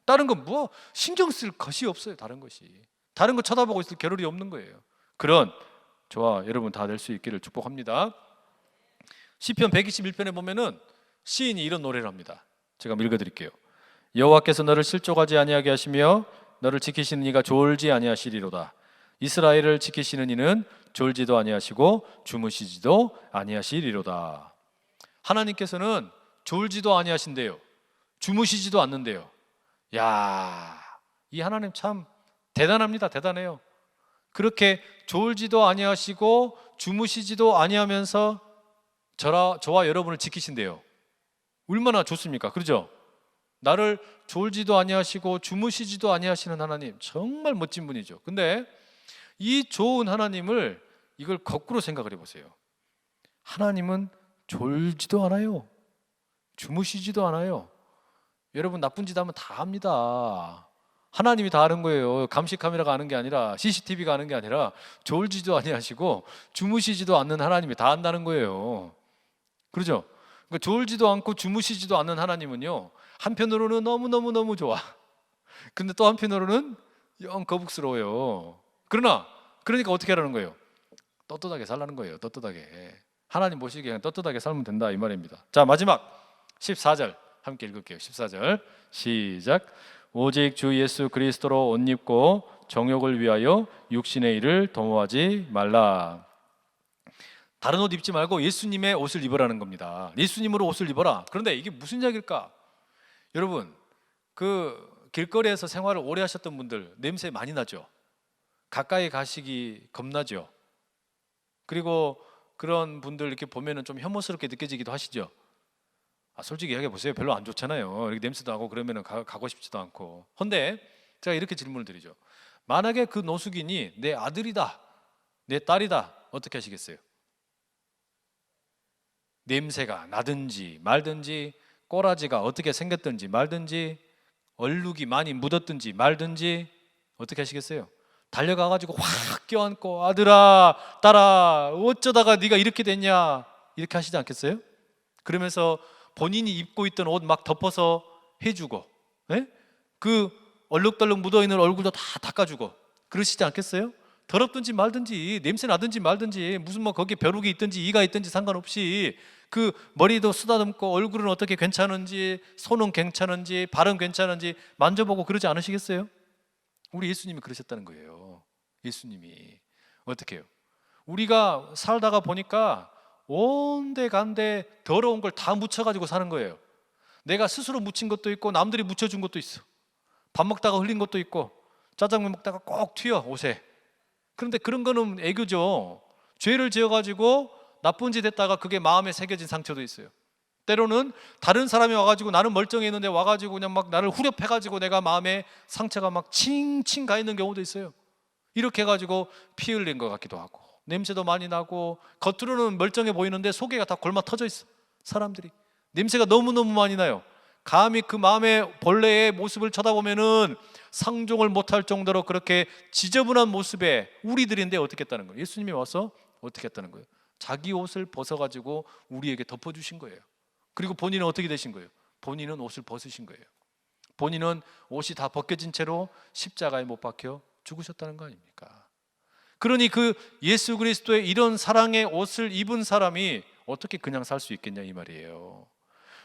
다른 건 뭐 신경 쓸 것이 없어요. 다른 거 쳐다보고 있을 겨를이 없는 거예요. 그런 저와 여러분 다 될 수 있기를 축복합니다. 시편 121편에 보면은 시인이 이런 노래를 합니다. 제가 한번 읽어드릴게요. 여호와께서 너를 실족하지 아니하게 하시며 너를 지키시는 이가 졸지 아니하시리로다. 이스라엘을 지키시는 이는 졸지도 아니하시고 주무시지도 아니하시리로다. 하나님께서는 졸지도 아니하신대요. 주무시지도 않는데요. 야, 이 하나님 참 대단합니다. 대단해요. 그렇게 졸지도 아니하시고 주무시지도 아니하면서 저와 여러분을 지키신대요. 얼마나 좋습니까? 그렇죠? 나를 졸지도 아니하시고 주무시지도 아니하시는 하나님, 정말 멋진 분이죠. 근데 이 좋은 하나님을 이걸 거꾸로 생각을 해보세요. 하나님은 졸지도 않아요. 주무시지도 않아요. 여러분 나쁜 짓 하면 다 합니다. 하나님이 다 하는 거예요. 감시 카메라가 하는 게 아니라, CCTV가 하는 게 아니라, 졸지도 아니하시고 주무시지도 않는 하나님이 다 한다는 거예요. 그렇죠? 그러니까 졸지도 않고 주무시지도 않는 하나님은요, 한편으로는 너무너무 좋아. 근데 또 한편으로는 영 거북스러워요. 그러니까 어떻게 하라는 거예요? 떳떳하게 살라는 거예요. 떳떳하게. 하나님 보시기에 그냥 떳떳하게 살면 된다, 이 말입니다. 자, 마지막 14절 함께 읽을게요. 14절 시작. 오직 주 예수 그리스도로 옷 입고 정욕을 위하여 육신의 일을 도모하지 말라. 다른 옷 입지 말고 예수님의 옷을 입으라는 겁니다. 예수님으로 옷을 입어라. 그런데 이게 무슨 이야기일까? 여러분, 그 길거리에서 생활을 오래 하셨던 분들 냄새 많이 나죠? 가까이 가시기 겁나죠? 그리고 그런 분들 이렇게 보면은 좀 혐오스럽게 느껴지기도 하시죠? 솔직히 이야기해 보세요. 별로 안 좋잖아요. 이렇게 냄새도 나고 그러면은 가고 싶지도 않고. 근데 제가 이렇게 질문을 드리죠. 만약에 그 노숙인이 내 아들이다, 내 딸이다, 어떻게 하시겠어요? 냄새가 나든지 말든지, 꼬라지가 어떻게 생겼든지 말든지, 얼룩이 많이 묻었든지 말든지 어떻게 하시겠어요? 달려가가지고 확 껴안고 아들아, 딸아, 어쩌다가 네가 이렇게 됐냐, 이렇게 하시지 않겠어요? 그러면서 본인이 입고 있던 옷 막 덮어서 해주고, 예? 그 얼룩덜룩 묻어있는 얼굴도 다 닦아주고 그러시지 않겠어요? 더럽든지 말든지, 냄새 나든지 말든지, 무슨 뭐 거기에 벼룩이 있든지 이가 있든지 상관없이 그 머리도 쓰다듬고 얼굴은 어떻게 괜찮은지, 손은 괜찮은지, 발은 괜찮은지 만져보고 그러지 않으시겠어요? 우리 예수님이 그러셨다는 거예요. 예수님이 어떻게 해요? 우리가 살다가 보니까 온데 간데 더러운 걸 다 묻혀가지고 사는 거예요. 내가 스스로 묻힌 것도 있고 남들이 묻혀준 것도 있어. 밥 먹다가 흘린 것도 있고, 짜장면 먹다가 꼭 튀어 옷에. 그런데 그런 거는 애교죠. 죄를 지어가지고 나쁜 짓 했다가 그게 마음에 새겨진 상처도 있어요. 때로는 다른 사람이 와가지고 나는 멀쩡했는데 와가지고 그냥 막 나를 후려패가지고 내가 마음에 상처가 막 칭칭 가 있는 경우도 있어요. 이렇게 해가지고 피 흘린 것 같기도 하고, 냄새도 많이 나고, 겉으로는 멀쩡해 보이는데 속에가 다 골마 터져 있어. 사람들이 냄새가 너무너무 많이 나요. 감히 그 마음의 본래의 모습을 쳐다보면은 상종을 못할 정도로 그렇게 지저분한 모습의 우리들인데 어떻게 했다는 거예요? 예수님이 와서 어떻게 했다는 거예요? 자기 옷을 벗어가지고 우리에게 덮어주신 거예요. 그리고 본인은 어떻게 되신 거예요? 본인은 옷을 벗으신 거예요. 본인은 옷이 다 벗겨진 채로 십자가에 못 박혀 죽으셨다는 거 아닙니까? 그러니 그 예수 그리스도의 이런 사랑의 옷을 입은 사람이 어떻게 그냥 살 수 있겠냐, 이 말이에요.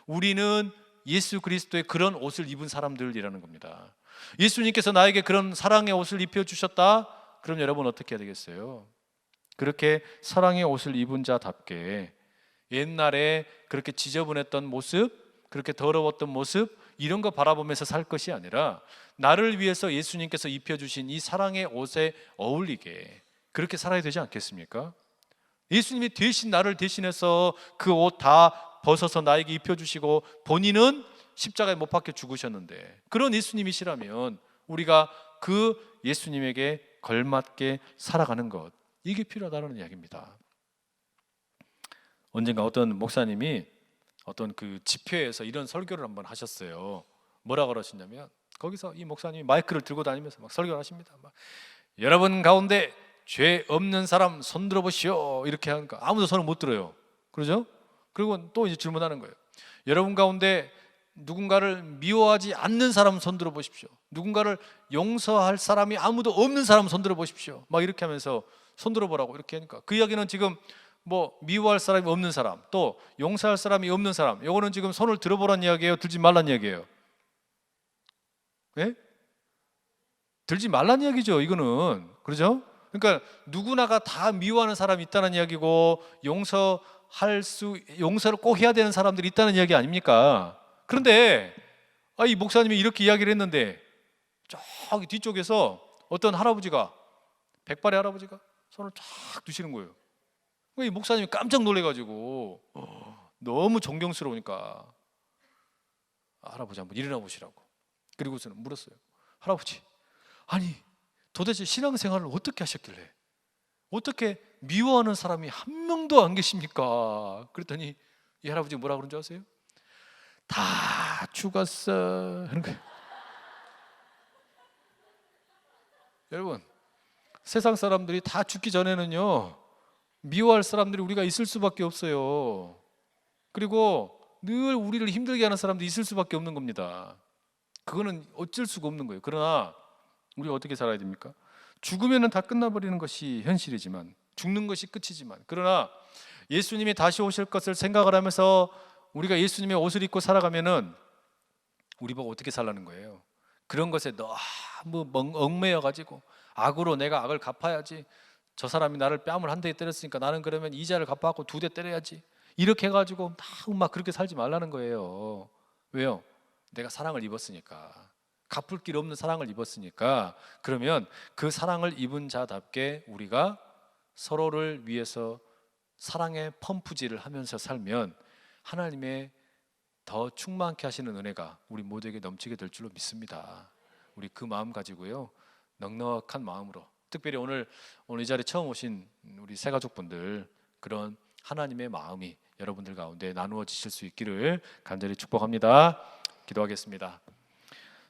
우리는 예수 그리스도의 그런 옷을 입은 사람들이라는 겁니다. 예수님께서 나에게 그런 사랑의 옷을 입혀주셨다? 그럼 여러분 어떻게 해야 되겠어요? 그렇게 사랑의 옷을 입은 자답게 옛날에 그렇게 지저분했던 모습, 그렇게 더러웠던 모습, 이런 거 바라보면서 살 것이 아니라 나를 위해서 예수님께서 입혀주신 이 사랑의 옷에 어울리게 그렇게 살아야 되지 않겠습니까? 예수님이 대신 나를 대신해서 그 옷 다 벗어서 나에게 입혀주시고 본인은 십자가에 못 박혀 죽으셨는데, 그런 예수님이시라면 우리가 그 예수님에게 걸맞게 살아가는 것, 이게 필요하다는 이야기입니다. 언젠가 어떤 목사님이 어떤 그 집회에서 이런 설교를 한번 하셨어요. 뭐라 그러시냐면, 거기서 이 목사님이 마이크를 들고 다니면서 막 설교를 하십니다. 막, 여러분 가운데 죄 없는 사람 손 들어보시오, 이렇게 하니까 아무도 손을 못 들어요. 그러죠? 그리고 또 이제 질문하는 거예요. 여러분 가운데 누군가를 미워하지 않는 사람 손 들어보십시오. 누군가를 용서할 사람이 아무도 없는 사람 손 들어보십시오. 막 이렇게 하면서 손 들어보라고 이렇게 하니까, 그 이야기는 지금 뭐 미워할 사람이 없는 사람, 또 용서할 사람이 없는 사람, 요거는 지금 손을 들어보란 이야기예요, 들지 말란 이야기예요? 예? 들지 말란 이야기죠. 이거는 그렇죠? 그러니까 누구나가 다 미워하는 사람이 있다는 이야기고 용서를 꼭 해야 되는 사람들이 있다는 이야기 아닙니까? 그런데 이 목사님이 이렇게 이야기를 했는데 저기 뒤쪽에서 어떤 할아버지가, 백발의 할아버지가 손을 쫙 두시는 거예요. 이 목사님이 깜짝 놀래가지고 너무 존경스러우니까 할아버지 한번 일어나 보시라고. 그리고서는 물었어요. 할아버지, 아니 도대체 신앙생활을 어떻게 하셨길래 어떻게 미워하는 사람이 한 명도 안 계십니까? 그랬더니 이 할아버지가 뭐라 그런 줄 아세요? 다 죽었어 하는 거예요. 여러분, 세상 사람들이 다 죽기 전에는요, 미워할 사람들이 우리가 있을 수밖에 없어요. 그리고 늘 우리를 힘들게 하는 사람도 있을 수밖에 없는 겁니다. 그거는 어쩔 수가 없는 거예요. 그러나 우리가 어떻게 살아야 됩니까? 죽으면 다 끝나버리는 것이 현실이지만, 죽는 것이 끝이지만, 그러나 예수님이 다시 오실 것을 생각을 하면서 우리가 예수님의 옷을 입고 살아가면은 우리 보고 어떻게 살라는 거예요? 그런 것에 너무 얽매여가지고 악으로 내가 악을 갚아야지, 저 사람이 나를 뺨을 한 대 때렸으니까 나는 그러면 이자를 갚아갖고 2대 때려야지, 이렇게 해가지고 막 그렇게 살지 말라는 거예요. 왜요? 내가 사랑을 입었으니까, 갚을 길 없는 사랑을 입었으니까. 그러면 그 사랑을 입은 자답게 우리가 서로를 위해서 사랑의 펌프질을 하면서 살면 하나님의 더 충만케 하시는 은혜가 우리 모두에게 넘치게 될 줄로 믿습니다. 우리 그 마음 가지고요, 넉넉한 마음으로, 특별히 오늘 이 자리에 처음 오신 우리 새가족분들, 그런 하나님의 마음이 여러분들 가운데 나누어지실 수 있기를 간절히 축복합니다. 기도하겠습니다.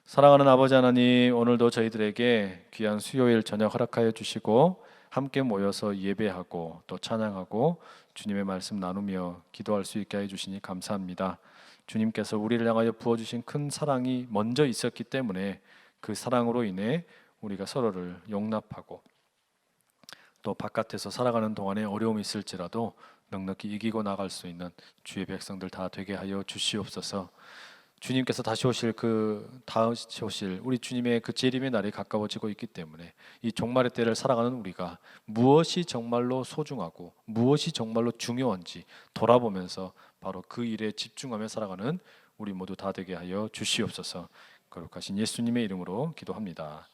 사랑하는 아버지 하나님, 오늘도 저희들에게 귀한 수요일 저녁 허락하여 주시고 함께 모여서 예배하고 또 찬양하고 주님의 말씀 나누며 기도할 수 있게 해주시니 감사합니다. 주님께서 우리를 향하여 부어주신 큰 사랑이 먼저 있었기 때문에 그 사랑으로 인해 우리가 서로를 용납하고 또 바깥에서 살아가는 동안에 어려움이 있을지라도 넉넉히 이기고 나갈 수 있는 주의 백성들 다 되게 하여 주시옵소서. 주님께서 다시 오실 우리 주님의 그 재림의 날이 가까워지고 있기 때문에 이 종말의 때를 살아가는 우리가 무엇이 정말로 소중하고 무엇이 정말로 중요한지 돌아보면서 바로 그 일에 집중하며 살아가는 우리 모두 다 되게 하여 주시옵소서. 거룩하신 예수님의 이름으로 기도합니다.